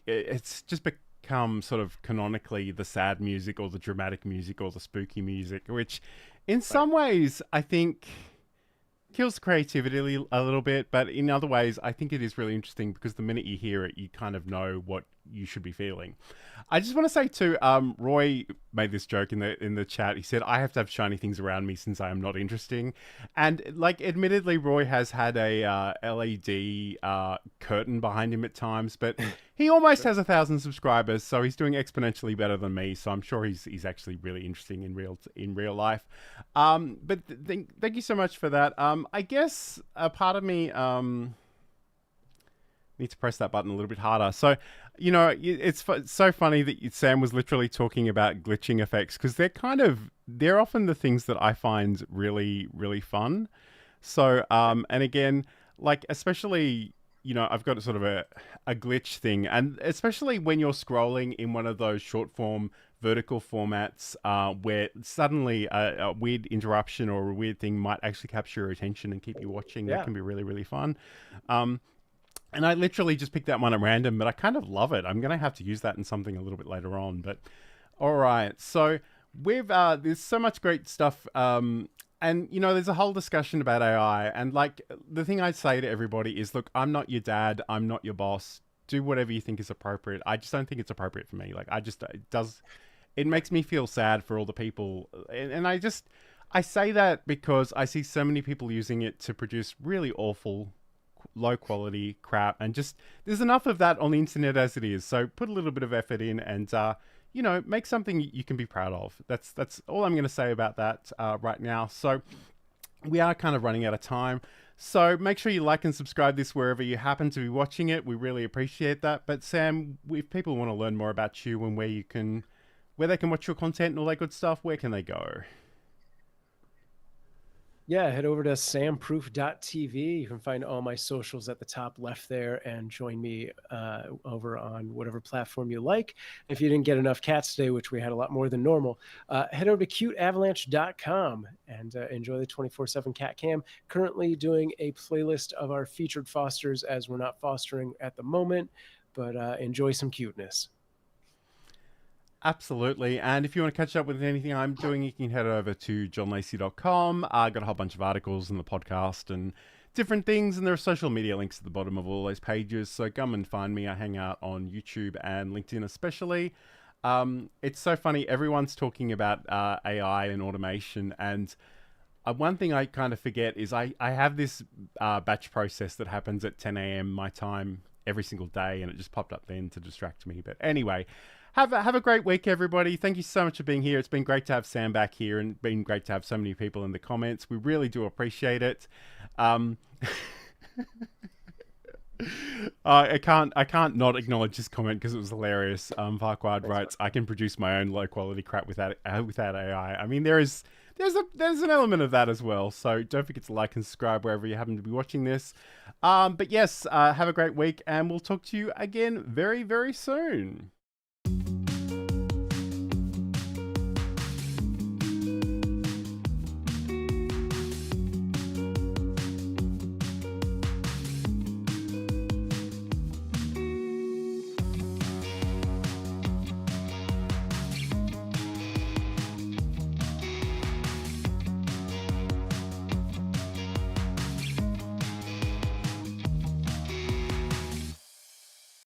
it's just become sort of canonically the sad music or the dramatic music or the spooky music, which in some ways I think kills creativity a little bit, but in other ways I think it is really interesting because the minute you hear it, you kind of know what you should be feeling. I just want to say too, Roy made this joke in the chat. He said, "I have to have shiny things around me since I am not interesting." And like, admittedly, Roy has had a LED curtain behind him at times, but he almost has 1,000 subscribers, so he's doing exponentially better than me. So I'm sure he's actually really interesting in real life. But thank you so much for that. I guess a part of me need to press that button a little bit harder. So, it's so funny that Sam was literally talking about glitching effects, because they're often the things that I find really, really fun. So, and again, like, especially, I've got sort of a glitch thing, and especially when you're scrolling in one of those short form vertical formats, where suddenly a weird interruption or a weird thing might actually capture your attention and keep you watching. Yeah. That can be really, really fun. And I literally just picked that one at random, but I kind of love it. I'm going to have to use that in something a little bit later on. But all right. So there's so much great stuff. And, there's a whole discussion about AI. And like, the thing I'd say to everybody is, look, I'm not your dad. I'm not your boss. Do whatever you think is appropriate. I just don't think it's appropriate for me. Like, it makes me feel sad for all the people. And I say that because I see so many people using it to produce really awful, low quality crap, and just there's enough of that on the internet as it is. So put a little bit of effort in and make something you can be proud of. That's all I'm going to say about that right now. So we are kind of running out of time, so make sure you like and subscribe this wherever you happen to be watching it. We really appreciate that. But Sam, if people want to learn more about you and where they can watch your content and all that good stuff, where can they go? Yeah, head over to samproof.tv. You can find all my socials at the top left there and join me over on whatever platform you like. If you didn't get enough cats today, which we had a lot more than normal, head over to cuteavalanche.com and enjoy the 24/7 cat cam. Currently doing a playlist of our featured fosters as we're not fostering at the moment, but enjoy some cuteness. Absolutely. And if you want to catch up with anything I'm doing, you can head over to johnlacey.com. I got a whole bunch of articles in the podcast and different things, and there are social media links at the bottom of all those pages. So come and find me. I hang out on YouTube and LinkedIn especially. It's so funny. Everyone's talking about AI and automation, and one thing I kind of forget is I have this batch process that happens at 10 a.m. my time every single day, and it just popped up then to distract me. But anyway, have a great week, everybody. Thank you so much for being here. It's been great to have Sam back here, and been great to have so many people in the comments. We really do appreciate it. I can't not acknowledge this comment because it was hilarious. Farquad writes, "I can produce my own low quality crap without AI." I mean, there's an element of that as well. So don't forget to like and subscribe wherever you happen to be watching this. But yes, have a great week, and we'll talk to you again very, very soon.